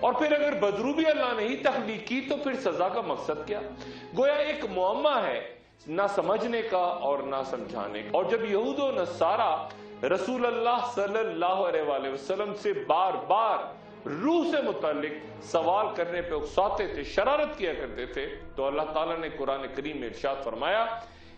اور پھر اگر بدرو بھی اللہ نے ہی تخلیق کی تو پھر سزا کا مقصد کیا؟ گویا ایک معمہ ہے نہ سمجھنے کا اور نہ سمجھانے کا۔ اور جب یہود و نصارہ رسول اللہ صلی اللہ علیہ وآلہ وسلم سے بار بار روح سے متعلق سوال کرنے پہ اکساتے تھے، شرارت کیا کرتے تھے، تو اللہ تعالیٰ نے قرآن کریم میں ارشاد فرمایا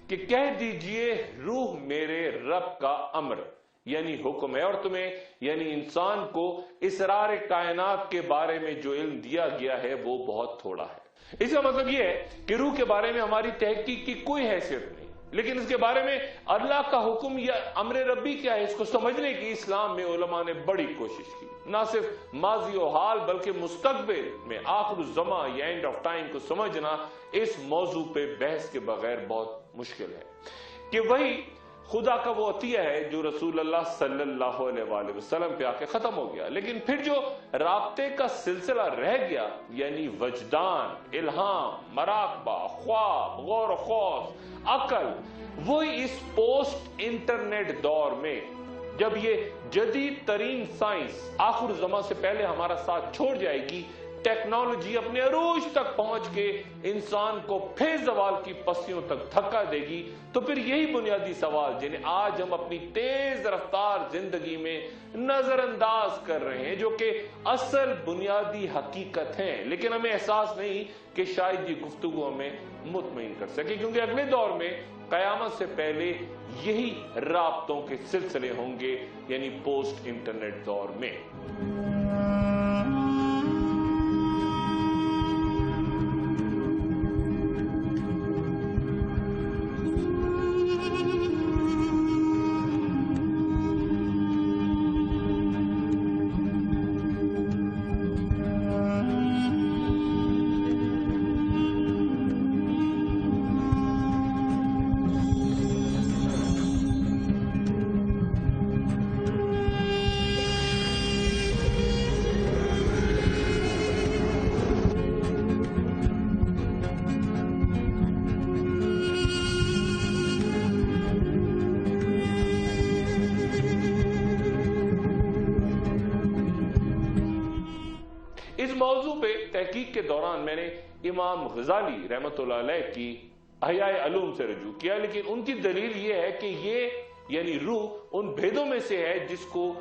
کہ کہہ دیجئے روح میرے رب کا امر، یعنی حکم ہے، اور تمہیں یعنی انسان کو اسرار کائنات کے بارے میں جو علم دیا گیا ہے وہ بہت تھوڑا ہے۔ اس کا مطلب یہ ہے کہ روح کے بارے میں ہماری تحقیق کی کوئی حیثیت نہیں، لیکن اس کے بارے میں اللہ کا حکم یا امر ربی کیا ہے اس کو سمجھنے کی اسلام میں علماء نے بڑی کوشش کی۔ نہ صرف ماضی و حال بلکہ مستقبل میں آخر الزمان یا اینڈ آف ٹائم کو سمجھنا اس موضوع پہ بحث کے بغیر بہت مشکل ہے کہ وہی خدا کا وہ عطیہ ہے جو رسول اللہ صلی اللہ علیہ وآلہ وسلم پہ آ کے ختم ہو گیا، لیکن پھر جو رابطے کا سلسلہ رہ گیا یعنی وجدان، الہام، مراقبہ، خواب، غور و خوض، عقل، وہی اس پوسٹ انٹرنیٹ دور میں جب یہ جدید ترین سائنس آخر زمان سے پہلے ہمارا ساتھ چھوڑ جائے گی، ٹیکنالوجی اپنے عروج تک پہنچ کے انسان کو پھر زوال کی پستیوں تک دھکا دے گی، تو پھر یہی بنیادی سوال جنہیں آج ہم اپنی تیز رفتار زندگی میں نظر انداز کر رہے ہیں، جو کہ اصل بنیادی حقیقت ہیں، لیکن ہمیں احساس نہیں کہ شاید یہ گفتگو ہمیں مطمئن کر سکے، کیونکہ اگلے دور میں قیامت سے پہلے یہی رابطوں کے سلسلے ہوں گے، یعنی پوسٹ انٹرنیٹ دور میں۔ اس موضوع پہ تحقیق کے دوران میں نے امام غزالی رحمۃ اللہ علیہ کی احیاء علوم سے رجوع کیا، لیکن ان کی دلیل یہ ہے کہ یہ یعنی روح ان بھیدوں میں سے ہے جس کو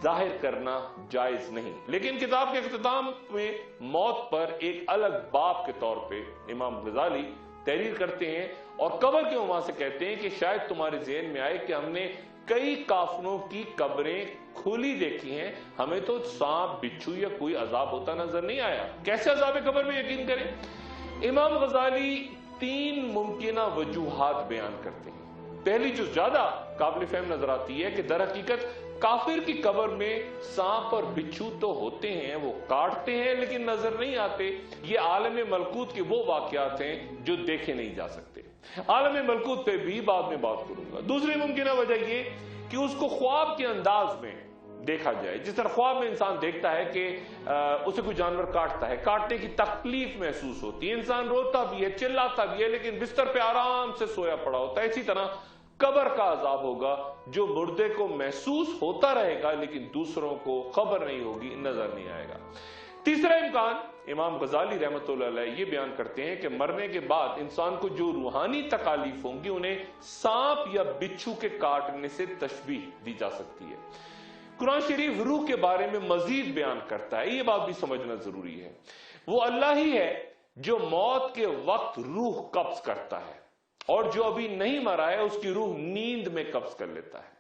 ظاہر کرنا جائز نہیں، لیکن کتاب کے اختتام میں موت پر ایک الگ باب کے طور پہ امام غزالی تحریر کرتے ہیں اور قبر کے عنوان سے کہتے ہیں کہ شاید تمہارے ذہن میں آئے کہ ہم نے کئی کافروں کی قبریں کھلی دیکھی ہیں، ہمیں تو سانپ، بچھو یا کوئی عذاب ہوتا نظر نہیں آیا، کیسے عذاب قبر میں یقین کریں؟ امام غزالی 3 ممکنہ وجوہات بیان کرتے ہیں۔ پہلی جو زیادہ قابل فہم نظر آتی ہے کہ در حقیقت کافر کی قبر میں سانپ اور بچھو تو ہوتے ہیں، وہ کاٹتے ہیں لیکن نظر نہیں آتے۔ یہ عالم ملکوت کے وہ واقعات ہیں جو دیکھے نہیں جا سکتے۔ عالم ملکوت پہ بھی بعد میں بات کروں گا۔ دوسری ممکنہ وجہ یہ کہ اس کو خواب کے انداز میں دیکھا جائے، جس طرح خواب میں انسان دیکھتا ہے کہ اسے کوئی جانور کاٹتا ہے، کاٹنے کی تکلیف محسوس ہوتی ہے، انسان روتا بھی ہے، چلاتا بھی ہے، لیکن بستر پہ آرام سے سویا پڑا ہوتا ہے۔ اسی طرح قبر کا عذاب ہوگا جو مردے کو محسوس ہوتا رہے گا لیکن دوسروں کو خبر نہیں ہوگی، نظر نہیں آئے گا۔ تیسرا امکان امام غزالی رحمۃ اللہ علیہ یہ بیان کرتے ہیں کہ مرنے کے بعد انسان کو جو روحانی تکالیف ہوں گی انہیں سانپ یا بچھو کے کاٹنے سے تشبیہ دی جا سکتی ہے۔ قرآن شریف روح کے بارے میں مزید بیان کرتا ہے، یہ بات بھی سمجھنا ضروری ہے۔ وہ اللہ ہی ہے جو موت کے وقت روح قبض کرتا ہے، اور جو ابھی نہیں مرا ہے اس کی روح نیند میں قبض کر لیتا ہے،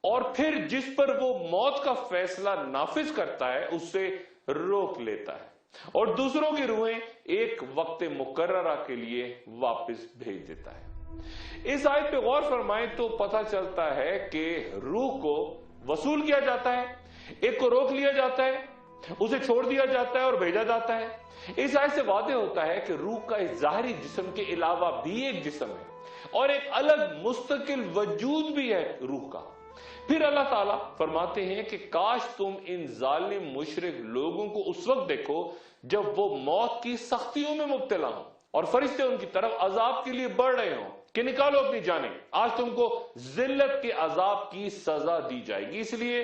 اور پھر جس پر وہ موت کا فیصلہ نافذ کرتا ہے اس سے روک لیتا ہے، اور دوسروں کی روحیں ایک وقت مقررہ کے لیے واپس بھیج دیتا ہے۔ اس آیت پہ غور فرمائیں تو پتہ چلتا ہے کہ روح کو وصول کیا جاتا ہے، ایک کو روک لیا جاتا ہے، اسے چھوڑ دیا جاتا ہے اور بھیجا جاتا ہے۔ اس آیت سے واضح ہوتا ہے کہ روح کا اس ظاہری جسم کے علاوہ بھی ایک جسم ہے اور ایک الگ مستقل وجود بھی ہے روح کا۔ پھر اللہ تعالیٰ فرماتے ہیں کہ کاش تم ان ظالم مشرک لوگوں کو اس وقت دیکھو جب وہ موت کی سختیوں میں مبتلا ہوں اور فرشتے ان کی طرف عذاب کے لیے بڑھ رہے ہوں کہ نکالو اپنی جانیں، آج تم کو ذلت کے عذاب کی سزا دی جائے گی۔ اس لیے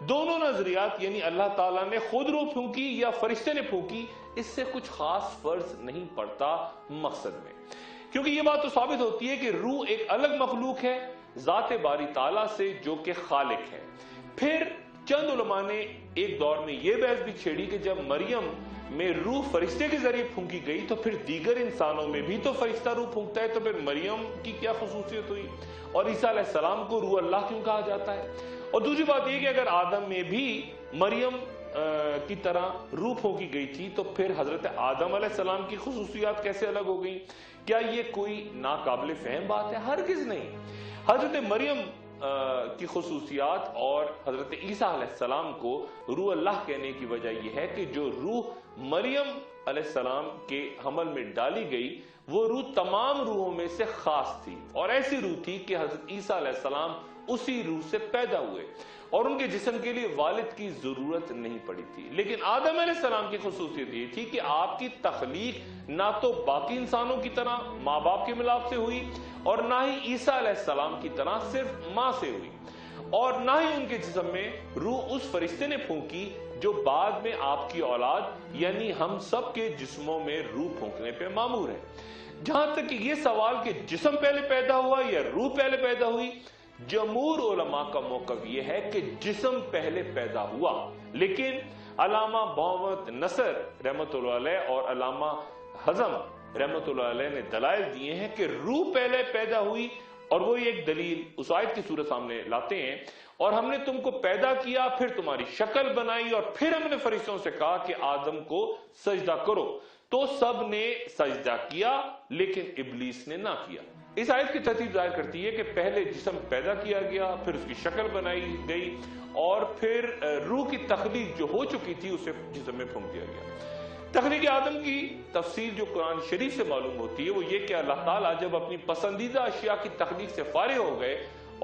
دونوں نظریات یعنی اللہ تعالیٰ نے خود روح پھونکی یا فرشتے نے پھونکی، اس سے کچھ خاص فرض نہیں پڑتا مقصد میں، کیونکہ یہ بات تو ثابت ہوتی ہے کہ روح ایک الگ مخلوق ہے ذات باری تعالیٰ سے جو کہ خالق ہے۔ پھر چند علماء نے ایک دور میں یہ بحث بھی چھیڑی کہ جب مریم میں روح فرشتے کے ذریعے پھونکی گئی تو پھر دیگر انسانوں میں بھی تو فرشتہ روح پھونکتا ہے، تو پھر مریم کی کیا خصوصیت ہوئی اور عیسیٰ علیہ السلام کو روح اللہ کیوں کہا جاتا ہے؟ اور دوسری بات یہ کہ اگر آدم میں بھی مریم کی طرح روح پھونکی گئی تھی تو پھر حضرت آدم علیہ السلام کی خصوصیات کیسے الگ ہو گئیں؟ کیا یہ کوئی ناقابل فہم بات ہے؟ ہرگز نہیں۔ حضرت مریم کی خصوصیات اور حضرت عیسیٰ علیہ السلام کو روح اللہ کہنے کی وجہ یہ ہے کہ جو روح مریم علیہ السلام کے حمل میں ڈالی گئی وہ روح تمام روحوں میں سے خاص تھی، اور ایسی روح تھی کہ حضرت عیسیٰ علیہ السلام اسی روح سے پیدا ہوئے اور ان کے جسم کے لیے والد کی ضرورت نہیں پڑی تھی۔ لیکن آدم علیہ السلام کی خصوصیت یہ تھی کہ آپ کی تخلیق نہ تو باقی انسانوں کی طرح ماں باپ کے ملاپ سے ہوئی اور نہ ہی عیسیٰ علیہ السلام کی طرح صرف ماں سے ہوئی، اور نہ ہی ان کے جسم میں روح اس فرشتے نے پھونکی جو بعد میں آپ کی اولاد یعنی ہم سب کے جسموں میں روح پھونکنے پہ مامور ہے۔ جہاں تک کہ یہ سوال کہ جسم پہلے پیدا ہوا یا روح پہلے پیدا ہوئی، جمہور علماء کا موقف یہ ہے کہ جسم پہلے پیدا ہوا، لیکن علامہ محمد نصر رحمۃ اللہ علیہ اور علامہ حزم رحمۃ اللہ علیہ نے دلائل دیے ہیں کہ روح پہلے پیدا ہوئی، اور وہ ایک دلیل اس آیت کی صورت سامنے لاتے ہیں، اور ہم نے تم کو پیدا کیا، پھر تمہاری شکل بنائی، اور پھر ہم نے فرشتوں سے کہا کہ آدم کو سجدہ کرو، تو سب نے سجدہ کیا لیکن ابلیس نے نہ کیا۔ اس آیت کی ترتیب ظاہر کرتی ہے کہ پہلے جسم پیدا کیا گیا، پھر اس کی شکل بنائی گئی، اور پھر روح کی تخلیق جو ہو چکی تھی اسے جسم میں پھونک دیا گیا۔ تخلیق آدم کی تفسیر جو قرآن شریف سے معلوم ہوتی ہے وہ یہ کہ اللہ تعالیٰ جب اپنی پسندیدہ اشیاء کی تخلیق سے فارغ ہو گئے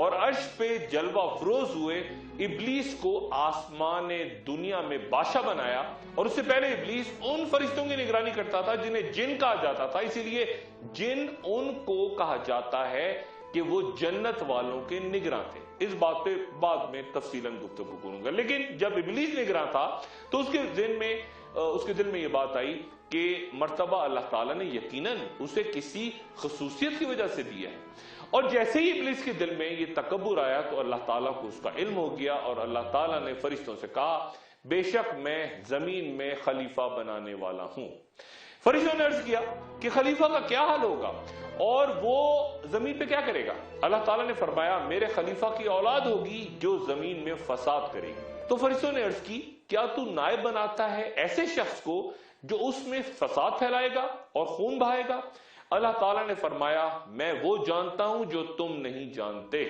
اور عرش پہ جلوہ افروز ہوئے، ابلیس کو آسمان دنیا میں بادشاہ بنایا، اور اس سے پہلے ابلیس ان فرشتوں کی نگرانی کرتا تھا جنہیں جن کہا جاتا تھا، اسی لیے جن ان کو کہا جاتا ہے کہ وہ جنت والوں کے نگراں تھے۔ اس بات پہ بعد میں تفصیلاً گفتگو کروں گا، لیکن جب ابلیس نگراں تھا تو اس کے دل میں یہ بات آئی کہ مرتبہ اللہ تعالیٰ نے یقیناً اسے کسی خصوصیت کی وجہ سے دیا ہے، اور جیسے ہی ابلیس کے دل میں یہ تکبر آیا تو اللہ تعالیٰ کو اس کا علم ہو گیا، اور اللہ تعالیٰ نے فرشتوں سے کہا بے شک میں زمین میں خلیفہ بنانے والا ہوں۔ فرشتوں نے عرض کیا کہ خلیفہ کا کیا حال ہوگا اور وہ زمین پہ کیا کرے گا؟ اللہ تعالیٰ نے فرمایا میرے خلیفہ کی اولاد ہوگی جو زمین میں فساد کرے گی۔ تو فرشتوں نے عرض کی کیا تو نائب بناتا ہے ایسے شخص کو جو اس میں فساد پھیلائے گا اور خون بہائے گا؟ اللہ تعالیٰ نے فرمایا میں وہ جانتا ہوں جو تم نہیں جانتے۔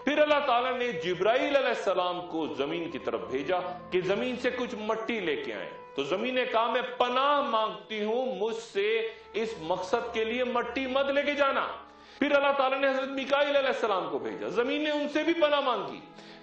پھر اللہ تعالیٰ نے جبرائیل علیہ السلام کو زمین کی طرف بھیجا کہ زمین سے کچھ مٹی لے کے آئیں، تو زمین نے کہا میں پناہ مانگتی ہوں، مجھ سے اس مقصد کے لیے مٹی مت لے کے جانا۔ پھر اللہ تعالیٰ نے حضرت میکائیل علیہ السلام کو بھیجا، زمین نے ان سے بھی پناہ مانگی۔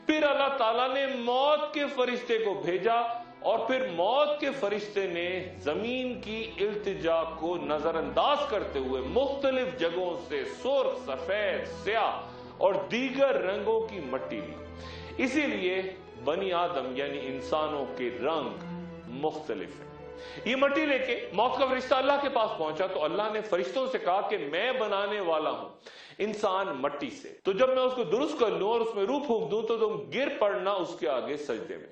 پھر اللہ تعالیٰ نے موت کے فرشتے کو بھیجا، اور پھر موت کے فرشتے نے زمین کی التجا کو نظر انداز کرتے ہوئے مختلف جگہوں سے سرخ، سفید، سیاہ اور دیگر رنگوں کی مٹی لی۔ اسی لیے بنی آدم یعنی انسانوں کے رنگ مختلف ہیں۔ یہ مٹی لے کے موت کا فرشتہ اللہ کے پاس پہنچا تو اللہ نے فرشتوں سے کہا کہ میں بنانے والا ہوں انسان مٹی سے، تو جب میں اس کو درست کر لوں اور اس میں روح پھونک دوں تو تم گر پڑنا اس کے آگے سجدے میں۔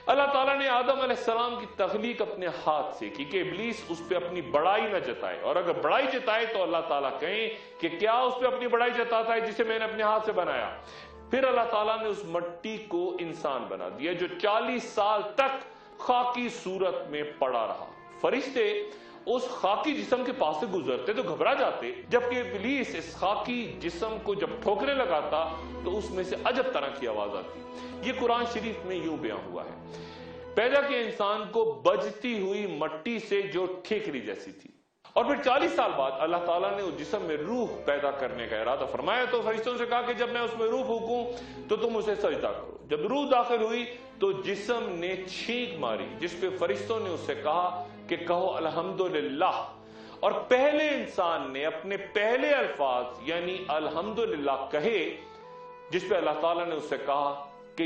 اللہ تعالیٰ نے آدم علیہ السلام کی تخلیق اپنے ہاتھ سے کی کہ ابلیس اس پہ اپنی بڑائی نہ جتائے، اور اگر بڑائی جتائے تو اللہ تعالیٰ کہیں کہ کیا اس پہ اپنی بڑائی جتاتا ہے جسے میں نے اپنے ہاتھ سے بنایا۔ پھر اللہ تعالیٰ نے اس مٹی کو انسان بنا دیا جو 40 سال تک خاکی صورت میں پڑا رہا۔ فرشتے اس خاکی جسم کے پاس سے گزرتے تو گھبرا جاتے، جبکہ ابلیس اس خاکی جسم کو جب ٹھوکرے لگاتا تو اس میں سے عجب طرح کی آواز آتی۔ یہ قرآن شریف میں یوں بیان ہوا ہے، پیدا کیا انسان کو بجتی ہوئی مٹی سے جو ٹھیکری جیسی تھی، اور پھر 40 سال بعد اللہ تعالیٰ نے اس جسم میں روح پیدا کرنے کا ارادہ فرمایا تو فرشتوں سے کہا کہ جب میں اس میں روح پھونکوں تو تم اسے سجدہ کرو۔ جب روح داخل ہوئی تو جسم نے چھینک ماری، جس پہ فرشتوں نے اس سے کہا کہ کہو الحمدللہ، اور پہلے انسان نے اپنے پہلے الفاظ یعنی الحمدللہ کہے، جس پہ اللہ تعالیٰ نے اس سے کہا کہ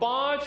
5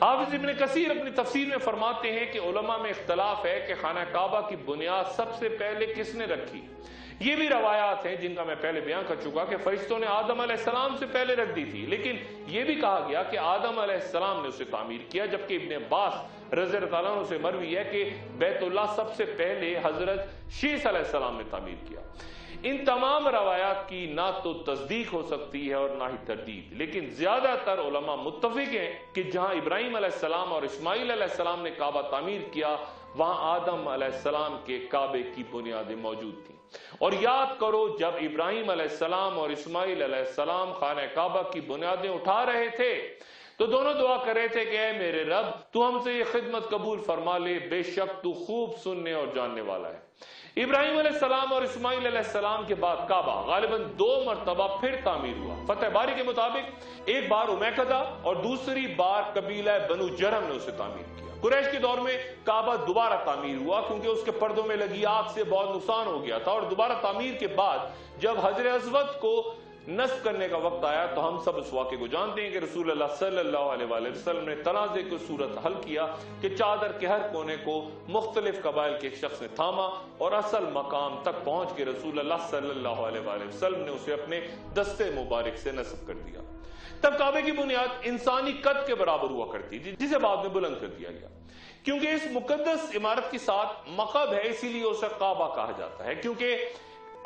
حافظ ابن کثیر اپنی تفسیر میں فرماتے ہیں کہ علماء میں اختلاف ہے کہ خانہ کعبہ کی بنیاد سب سے پہلے کس نے رکھی۔ یہ بھی روایات ہیں جن کا میں پہلے بیان کر چکا کہ فرشتوں نے آدم علیہ السلام سے پہلے رکھ دی تھی، لیکن یہ بھی کہا گیا کہ آدم علیہ السلام نے اسے تعمیر کیا، جبکہ ابن عباس رضی اللہ عنہ سے مروی ہے کہ بیت اللہ سب سے پہلے حضرت شیث علیہ السلام نے تعمیر کیا۔ ان تمام روایات کی نہ تو تصدیق ہو سکتی ہے اور نہ ہی تردید، لیکن زیادہ تر علماء متفق ہیں کہ جہاں ابراہیم علیہ السلام اور اسماعیل علیہ السلام نے کعبہ تعمیر کیا، وہاں آدم علیہ السلام کے کعبے کی بنیادیں موجود تھیں۔ اور یاد کرو جب ابراہیم علیہ السلام اور اسماعیل علیہ السلام خانہ کعبہ کی بنیادیں اٹھا رہے تھے تو دونوں دعا کر رہے تھے کہ اے میرے رب تو ہم سے یہ خدمت قبول فرما لے، بے شک تو خوب سننے اور جاننے والا ہے۔ ابراہیم علیہ السلام اور اسماعیل علیہ السلام کے بعد کعبہ غالباً 2 مرتبہ پھر تعمیر ہوا۔ فتح باری کے مطابق ایک بار امیقدہ اور دوسری بار قبیلہ بنو جرم نے اسے تعمیر کیا۔ قریش کے دور میں کعبہ دوبارہ تعمیر ہوا کیونکہ اس کے پردوں میں لگی آگ سے بہت نقصان ہو گیا تھا، اور دوبارہ تعمیر کے بعد جب حجر اسود کو نصب کرنے کا وقت آیا تو ہم سب اس واقعے کو جانتے ہیں کہ رسول اللہ صلی اللہ علیہ وآلہ وسلم نے تنازع کی صورت حل کیا کہ چادر کے ہر کونے کو مختلف قبائل کے ایک شخص نے تھاما اور اصل مقام تک پہنچ کے رسول اللہ صلی اللہ علیہ وآلہ وسلم نے اسے اپنے دستے مبارک سے نصب کر دیا۔ تب کعبے کی بنیاد انسانی قد کے برابر ہوا کرتی تھی، جسے بعد میں بلند کر دیا گیا۔ کیونکہ اس مقدس عمارت کے ساتھ مقب ہے اسی لیے اسے کعبہ کہا جاتا ہے، کیونکہ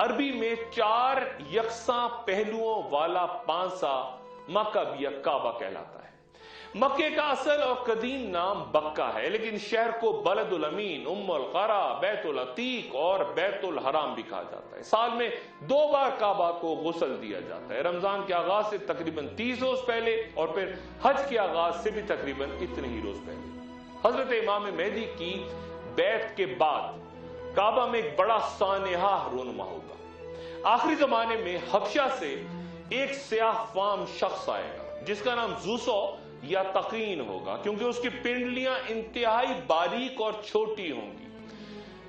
عربی میں 4 یکساں پہلوؤں والا پانسا مقب یا کعبہ کہلاتا ہے۔ مکے کا اصل اور قدیم نام بکہ ہے، لیکن شہر کو بلد الامین، ام القرا، بیت العتیق اور بیت الحرام بھی کہا جاتا ہے۔ سال میں 2 بار کعبہ کو غسل دیا جاتا ہے، رمضان کے آغاز سے تقریباً 30 روز پہلے اور پھر حج کے آغاز سے بھی تقریباً اتنے ہی روز پہلے۔ حضرت امام مہدی کی بیعت کے بعد کعبہ میں ایک بڑا سانحہ رونما ہوگا۔ آخری زمانے میں حبشہ سے ایک سیاہ فام شخص آئے گا جس کا نام زوسو یا تقین ہوگا، کیونکہ اس کی پنڈلیاں انتہائی باریک اور چھوٹی ہوں گی۔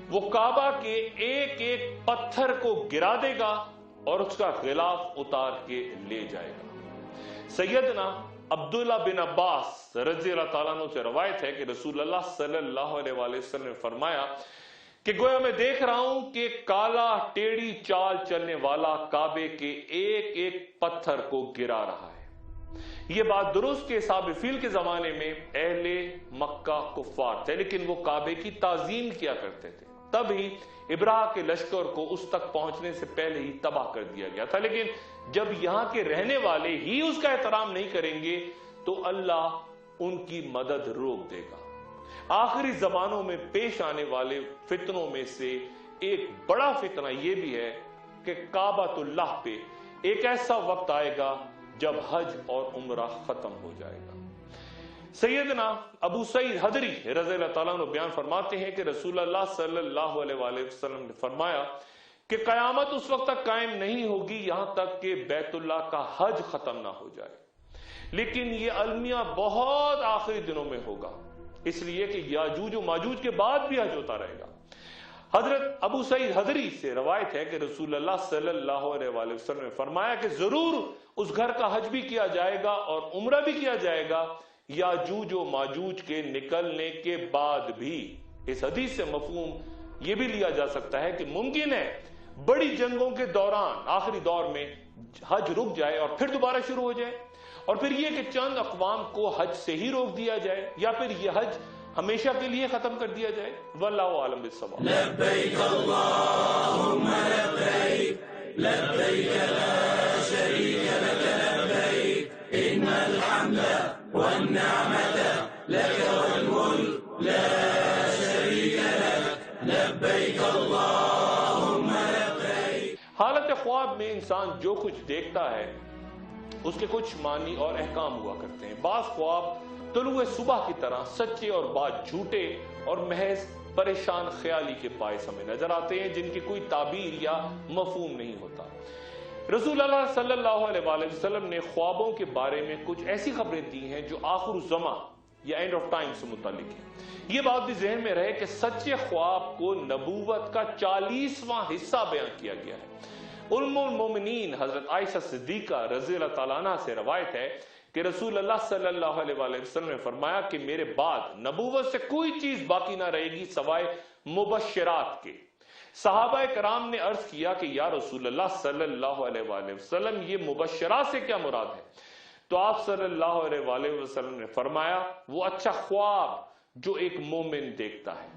وہ کعبہ کے ایک ایک پتھر کو گرا دے گا اور اس کا غلاف اتار کے لے جائے گا۔ سیدنا عبداللہ بن عباس رضی اللہ تعالیٰ عنہ سے روایت ہے کہ رسول اللہ صلی اللہ علیہ وآلہ وسلم نے فرمایا کہ گویا میں دیکھ رہا ہوں کہ کالا ٹیڑھی چال چلنے والا کعبے کے ایک ایک پتھر کو گرا رہا ہے۔ یہ بات درست کے حساب فیل کے زمانے میں اہل مکہ کفار تھے، لیکن وہ کعبے کی تعظیم کیا کرتے تھے، تب ہی ابراہ کے لشکر کو اس تک پہنچنے سے پہلے ہی تباہ کر دیا گیا تھا۔ لیکن جب یہاں کے رہنے والے ہی اس کا احترام نہیں کریں گے تو اللہ ان کی مدد روک دے گا۔ آخری زمانوں میں پیش آنے والے فتنوں میں سے ایک بڑا فتنہ یہ بھی ہے کہ کعبۃ اللہ پہ ایک ایسا وقت آئے گا جب حج اور عمرہ ختم ہو جائے گا۔ سیدنا ابو سعید خدری رضی اللہ تعالیٰ عنہ بیان فرماتے ہیں کہ رسول اللہ صلی اللہ علیہ وآلہ وسلم نے فرمایا کہ قیامت اس وقت تک قائم نہیں ہوگی یہاں تک کہ بیت اللہ کا حج ختم نہ ہو جائے، لیکن یہ المیہ بہت آخری دنوں میں ہوگا، اس لیے کہ یاجوج و ماجوج کے بعد بھی حج ہوتا رہے گا۔ حضرت ابو سعید خدری سے روایت ہے کہ رسول اللہ صلی اللہ علیہ وآلہ وسلم نے فرمایا کہ ضرور اس گھر کا حج بھی کیا جائے گا اور عمرہ بھی کیا جائے گا یاجوج و ماجوج کے نکلنے کے بعد بھی۔ اس حدیث سے مفہوم یہ بھی لیا جا سکتا ہے کہ ممکن ہے بڑی جنگوں کے دوران آخری دور میں حج رک جائے اور پھر دوبارہ شروع ہو جائے، اور پھر یہ کہ چند اقوام کو حج سے ہی روک دیا جائے یا پھر یہ حج ہمیشہ کے لیے ختم کر دیا جائے۔ واللہ عالم بالصواب۔ لبیک اللہم لبیک لبیک لا شریک لک لبیک ان الحمد والنعمت لک والملک لا شریک لک لبیک اللہم لبیک۔ حالت خواب میں انسان جو کچھ دیکھتا ہے اس کے کچھ معنی اور احکام ہوا کرتے ہیں۔ بعض خواب طلوع صبح کی طرح سچے اور بعض جھوٹے اور محض پریشان خیالی کے باعث ہمیں نظر آتے ہیں جن کی کوئی تعبیر یا مفہوم نہیں ہوتا۔ رسول اللہ صلی اللہ علیہ وآلہ وسلم نے خوابوں کے بارے میں کچھ ایسی خبریں دی ہیں جو آخر الزماں یا اینڈ آف ٹائم سے متعلق ہیں۔ یہ بات بھی ذہن میں رہے کہ سچے خواب کو نبوت کا 40واں حصہ بیان کیا گیا ہے۔ ام المومنین حضرت عائشہ صدیقہ رضی اللہ تعالیٰ عنہ سے روایت ہے کہ رسول اللہ صلی اللہ علیہ وآلہ وسلم نے فرمایا کہ میرے بعد نبوت سے کوئی چیز باقی نہ رہے گی سوائے مبشرات کے۔ صحابہ کرام نے عرض کیا کہ یا رسول اللہ صلی اللہ علیہ وآلہ وسلم یہ مبشرات سے کیا مراد ہے؟ تو آپ صلی اللہ علیہ وآلہ وسلم نے فرمایا وہ اچھا خواب جو ایک مومن دیکھتا ہے۔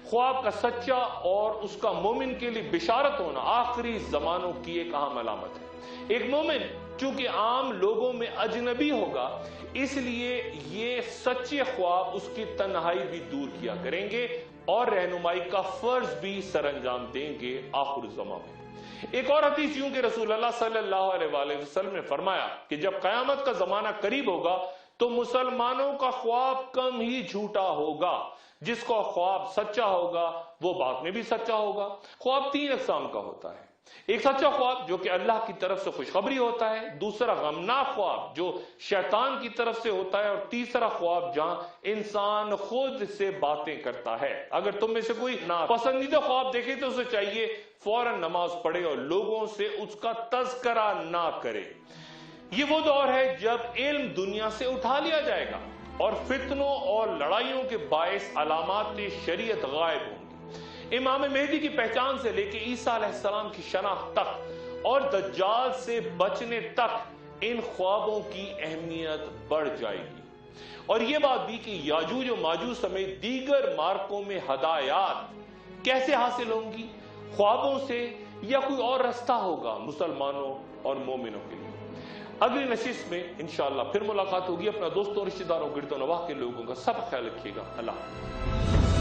خواب کا سچا اور اس کا مومن کے لیے بشارت ہونا آخری زمانوں کی ایک اہم علامت ہے۔ ایک مومن چونکہ عام لوگوں میں اجنبی ہوگا، اس لیے یہ سچے خواب اس کی تنہائی بھی دور کیا کریں گے اور رہنمائی کا فرض بھی سر انجام دیں گے آخر زمان میں۔ ایک اور حدیث یوں کہ رسول اللہ صلی اللہ علیہ وآلہ وسلم نے فرمایا کہ جب قیامت کا زمانہ قریب ہوگا تو مسلمانوں کا خواب کم ہی جھوٹا ہوگا۔ جس کا خواب سچا ہوگا وہ بعد میں بھی سچا ہوگا۔ خواب تین اقسام کا ہوتا ہے۔ ایک سچا خواب جو کہ اللہ کی طرف سے خوشخبری ہوتا ہے، دوسرا غمناک خواب جو شیطان کی طرف سے ہوتا ہے، اور تیسرا خواب جہاں انسان خود سے باتیں کرتا ہے۔ اگر تم میں سے کوئی ناپسندیدہ خواب دیکھے تو اسے چاہیے فوراً نماز پڑھے اور لوگوں سے اس کا تذکرہ نہ کرے۔ یہ وہ دور ہے جب علم دنیا سے اٹھا لیا جائے گا اور فتنوں اور لڑائیوں کے باعث علامات شریعت غائب ہوں گی۔ امام مہدی کی پہچان سے لے کے عیسیٰ علیہ السلام کی شناخت تک اور دجال سے بچنے تک ان خوابوں کی اہمیت بڑھ جائے گی۔ اور یہ بات بھی کہ یاجوج و ماجوج سمیت دیگر مارکوں میں ہدایات کیسے حاصل ہوں گی؟ خوابوں سے یا کوئی اور رستہ ہوگا مسلمانوں اور مومنوں کے لیے؟ اگلی نشست میں انشاءاللہ پھر ملاقات ہوگی۔ اپنا دوستوں، رشتہ داروں، گرد و نواح کے لوگوں کا سب خیال رکھیے گا۔ اللہ حافظ۔